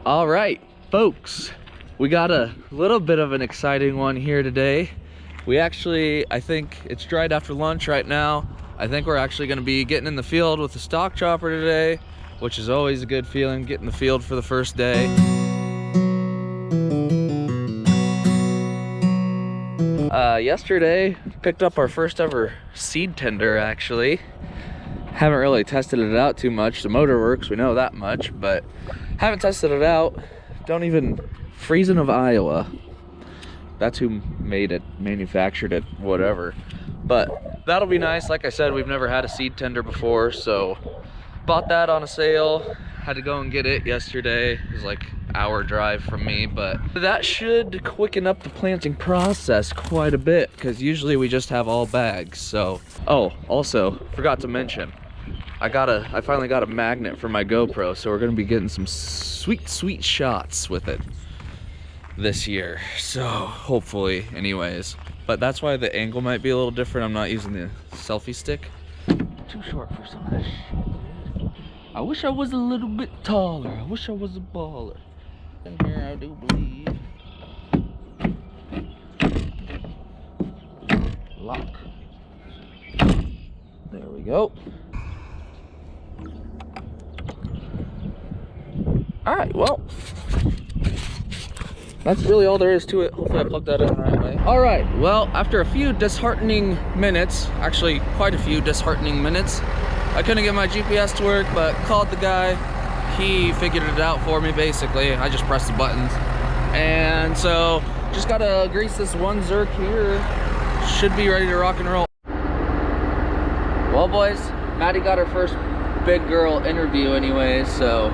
All right, folks, we got a little bit of an exciting one here today. We actually, I think it's right after lunch right now. I think we're actually gonna be getting in the field with the stock chopper today, which is always a good feeling, getting the field for the first day. Yesterday, picked up our first ever seed tender actually. Haven't really tested it out too much. The motor works, we know that much, but haven't tested it out. Don't even, Friesen of Iowa. That's who made it, manufactured it, whatever. But that'll be nice. Like I said, we've never had a seed tender before, so bought that on a sale. Had to go and get it yesterday. It was like an hour drive from me, but that should quicken up the planting process quite a bit because usually we just have all bags. So, oh, also forgot to mention, I finally got a magnet for my GoPro, so we're gonna be getting some sweet shots with it this year. So hopefully, anyways. But that's why the angle might be a little different. I'm not using the selfie stick. Too short for some of this shit. I wish I was a little bit taller. I wish I was a baller. In here, I do believe. Lock. There we go. All right, well, that's really all there is to it. Hopefully I plugged that in the right way. All right, well, after a few disheartening minutes, actually quite a few disheartening minutes, I couldn't get my GPS to work, but called the guy. He figured it out for me, basically. I just pressed the buttons. And so, just gotta grease this one Zerk here. Should be ready to rock and roll. Well, boys, Maddie got her first big girl interview anyways, so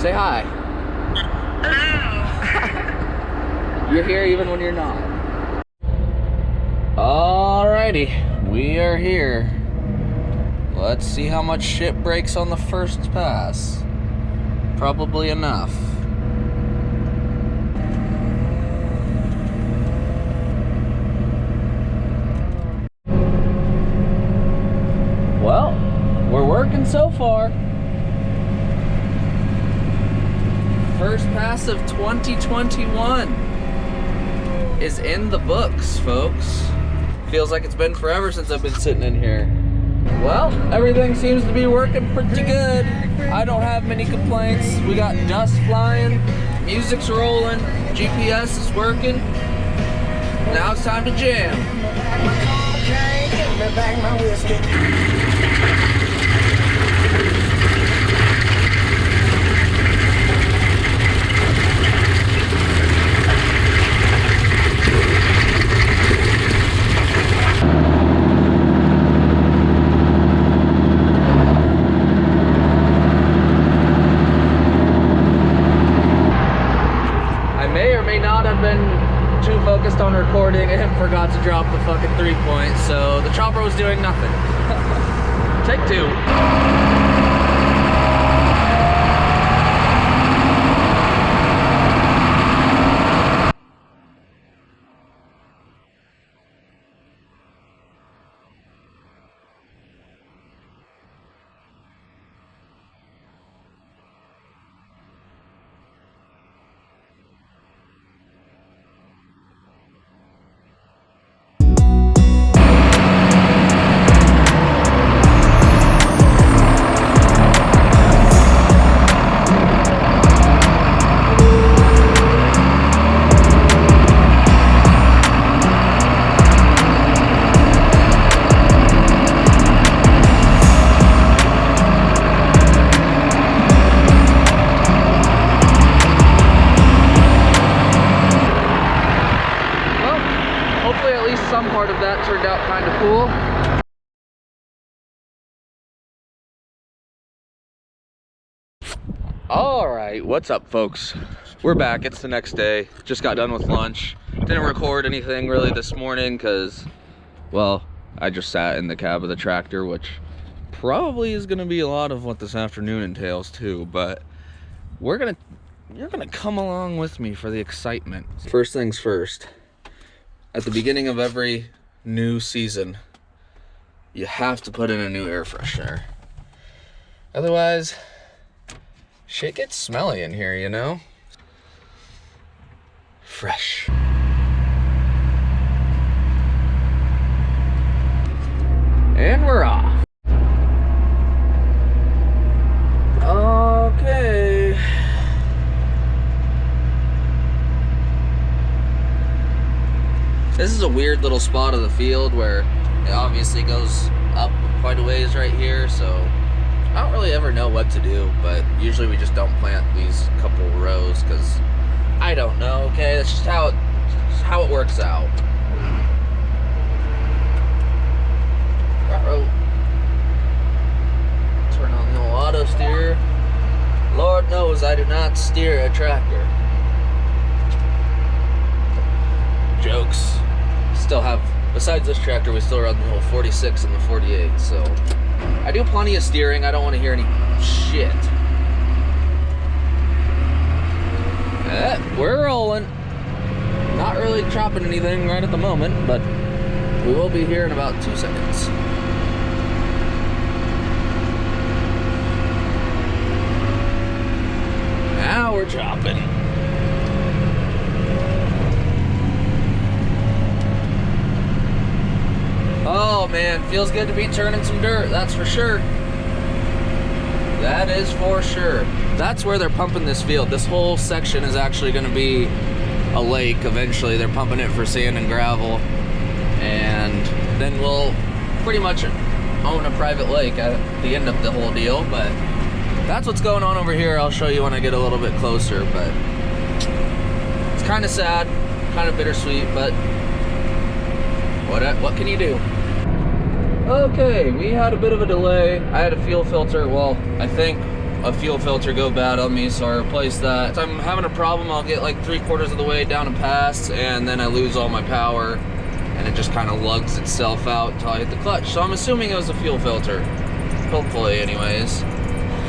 say hi. Hello. You're here even when you're not. Alrighty, we are here. Let's see how much shit breaks on the first pass. Probably enough. Well, we're working so far. First pass of 2021 is in the books, folks. Feels like it's been forever since I've been sitting in here. Well, everything seems to be working pretty good. I don't have many complaints. We got dust flying, music's rolling, GPS is working. Now it's time to jam. Focused on recording and forgot to drop the fucking 3-point, so the chopper was doing nothing. Take two. Some part of that turned out kind of cool. All right, what's up, folks? We're back. It's the next day. Just got done with lunch. Didn't record anything really this morning because, well, I just sat in the cab of the tractor, which probably is going to be a lot of what this afternoon entails too, but you're gonna come along with me for the excitement. First things first. At the beginning of every new season, you have to put in a new air freshener. Otherwise, shit gets smelly in here, you know? fresh. And we're off. Okay. This is a weird little spot of the field where it obviously goes up quite a ways right here, so I don't really ever know what to do, but usually we just don't plant these couple rows because I don't know, okay? That's just how it works out. Turn on the old auto steer. Lord knows I do not steer a tractor. Jokes. Still have, besides this tractor, we still run the old 46 and the 48, so I do plenty of steering. I don't want to hear any shit. We're rolling. Not really chopping anything right at the moment, but we will be here in about 2 seconds. Now we're chopping. Oh man, feels good to be turning some dirt, that's for sure. That is for sure. That's where they're pumping this field. This whole section is actually going to be a lake eventually. They're pumping it for sand and gravel. And then we'll pretty much own a private lake at the end of the whole deal. But that's what's going on over here. I'll show you when I get a little bit closer. But it's kind of sad, kind of bittersweet, but what can you do? Okay, we had a bit of a delay. I had a fuel filter, well, I think a fuel filter go bad on me, so I replaced that. I'm having a problem. I'll get like 3/4 of the way down a pass, and then I lose all my power, and it just kind of lugs itself out until I hit the clutch. So I'm assuming it was a fuel filter. Hopefully, anyways.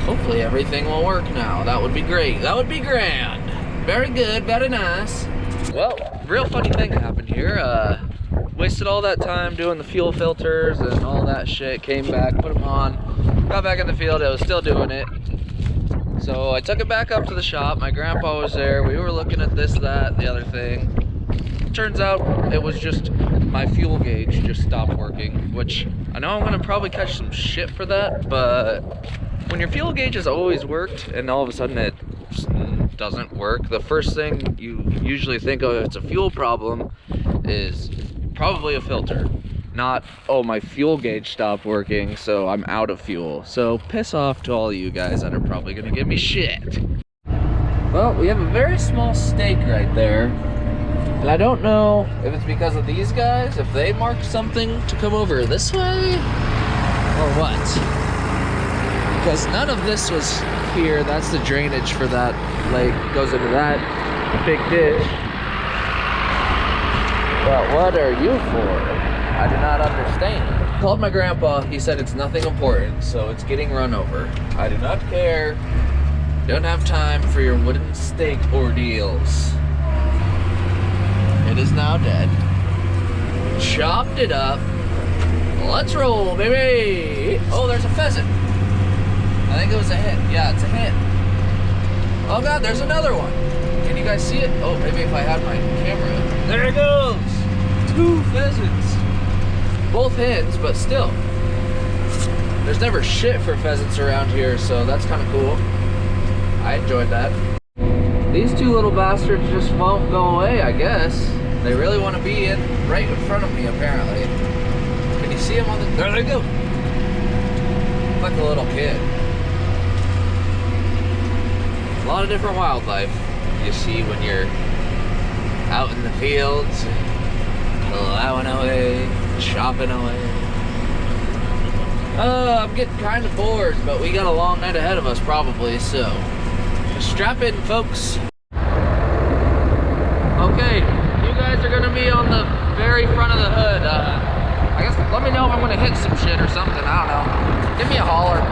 Hopefully everything will work now. That would be great. That would be grand. Very good, very nice. Well, real funny thing happened here. Wasted all that time doing the fuel filters and all that shit. Came back, put them on, got back in the field. I was still doing it. So I took it back up to the shop. My grandpa was there. We were looking at this, that, the other thing. Turns out it was just my fuel gauge just stopped working, which I know I'm gonna probably catch some shit for that, but when your fuel gauge has always worked and all of a sudden it doesn't work, the first thing you usually think of if it's a fuel problem is probably a filter, not, oh, my fuel gauge stopped working, so I'm out of fuel. So piss off to all you guys that are probably gonna give me shit. Well, we have a very small stake right there, and I don't know if it's because of these guys, if they marked something to come over this way, or what. Because none of this was here. That's the drainage for that lake, goes into that big ditch. But what are you for? I do not understand. Called my grandpa, he said it's nothing important, so it's getting run over. I do not care. Don't have time for your wooden stake ordeals. It is now dead. Chopped it up. Let's roll, baby. Oh, there's a pheasant. I think it was a hit. Yeah, it's a hit. Oh God, there's another one. Can you guys see it? Oh, maybe if I had my camera. There it goes. 2 pheasants. Both hens, but still. There's never shit for pheasants around here, so that's kind of cool. I enjoyed that. These 2 little bastards just won't go away, I guess. They really want to be right in front of me, apparently. Can you see them on the... There they go. Like a little kid. A lot of different wildlife you see when you're out in the fields, plowing away, chopping away. I'm getting kind of bored, but we got a long night ahead of us probably, so strap in, folks. Okay, you guys are gonna be on the very front of the hood. I guess let me know if I'm gonna hit some shit or something, I don't know. Give me a holler.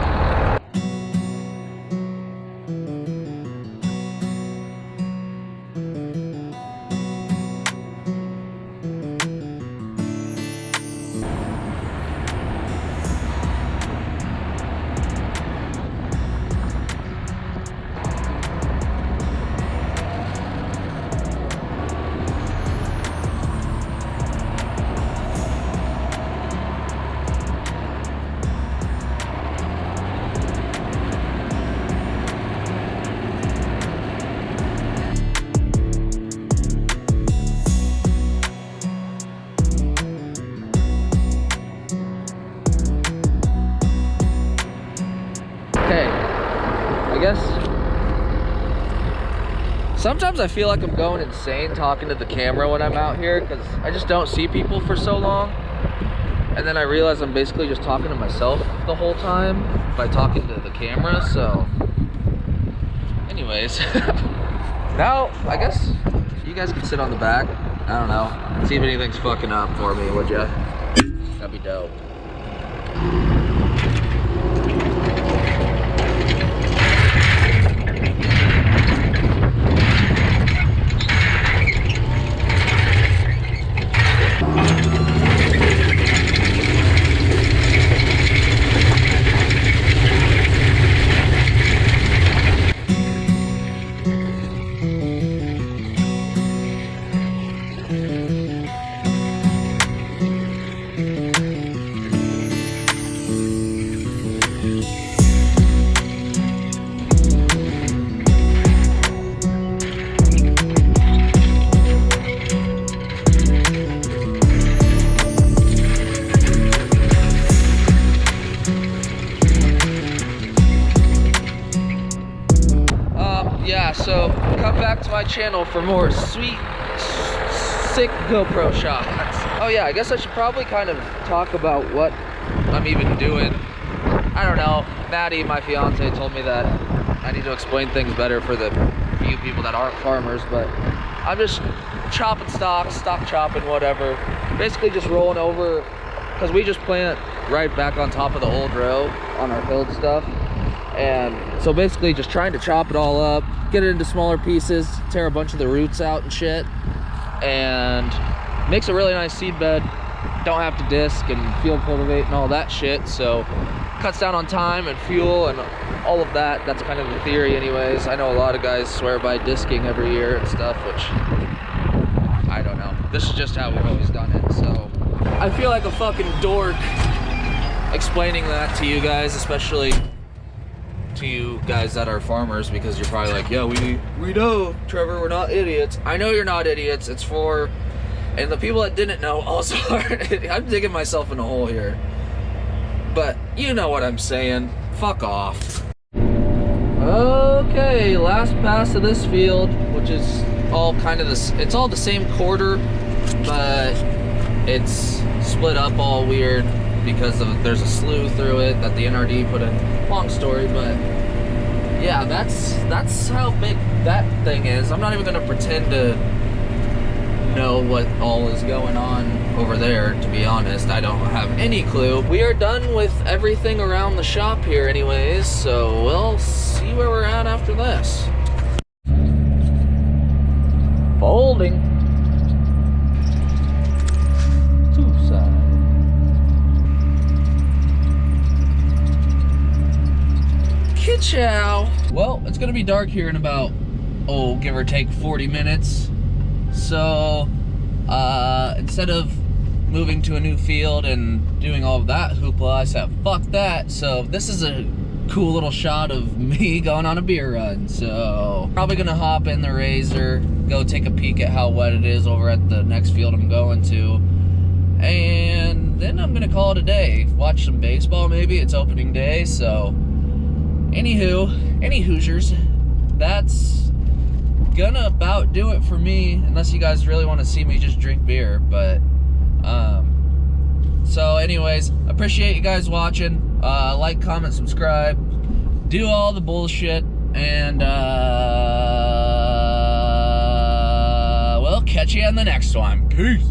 I guess sometimes I feel like I'm going insane talking to the camera when I'm out here because I just don't see people for so long. And then I realize I'm basically just talking to myself the whole time by talking to the camera, so anyways. Now, I guess you guys can sit on the back. I don't know. See if anything's fucking up for me, would ya? That'd be dope. Yeah, so come back to my channel for more sweet, sick GoPro shots. Oh yeah, I guess I should probably kind of talk about what I'm even doing. I don't know, Maddie, my fiance, told me that I need to explain things better for the few people that aren't farmers, but I'm just chopping stock chopping, whatever. Basically just rolling over, because we just plant right back on top of the old row on our filled stuff. And so basically just trying to chop it all up, get it into smaller pieces, tear a bunch of the roots out and shit, and makes a really nice seed bed. Don't have to disc and field cultivate and all that shit, so cuts down on time and fuel and all of that. That's kind of the theory anyways. I know a lot of guys swear by disking every year and stuff, which I don't know. This is just how we've always done it, so I feel like a fucking dork explaining that to you guys, especially to you guys that are farmers, because you're probably like, yeah, we know, Trevor, we're not idiots. I know you're not idiots. It's for, and the people that didn't know also aren't. I'm digging myself in a hole here, but you know what I'm saying. Fuck off. Okay, last pass of this field, which is all kind of this, it's all the same quarter, but it's split up all weird because there's a slough through it that the NRD put in. Long story, but yeah, that's how big that thing is. I'm not even gonna pretend to know what all is going on over there, to be honest. I don't have any clue. We are done with everything around the shop here anyways, so we'll see where we're at after this. Folding. Two sides. Ciao. Well, it's gonna be dark here in about, oh, give or take 40 minutes. So, instead of moving to a new field and doing all of that hoopla, I said, fuck that. So this is a cool little shot of me going on a beer run. So, probably gonna hop in the Razor, go take a peek at how wet it is over at the next field I'm going to. And then I'm gonna call it a day. Watch some baseball maybe, it's opening day, so. Anywho, any Hoosiers, that's gonna about do it for me, unless you guys really want to see me just drink beer, but, so anyways, appreciate you guys watching, like, comment, subscribe, do all the bullshit, and, we'll catch you on the next one. Peace!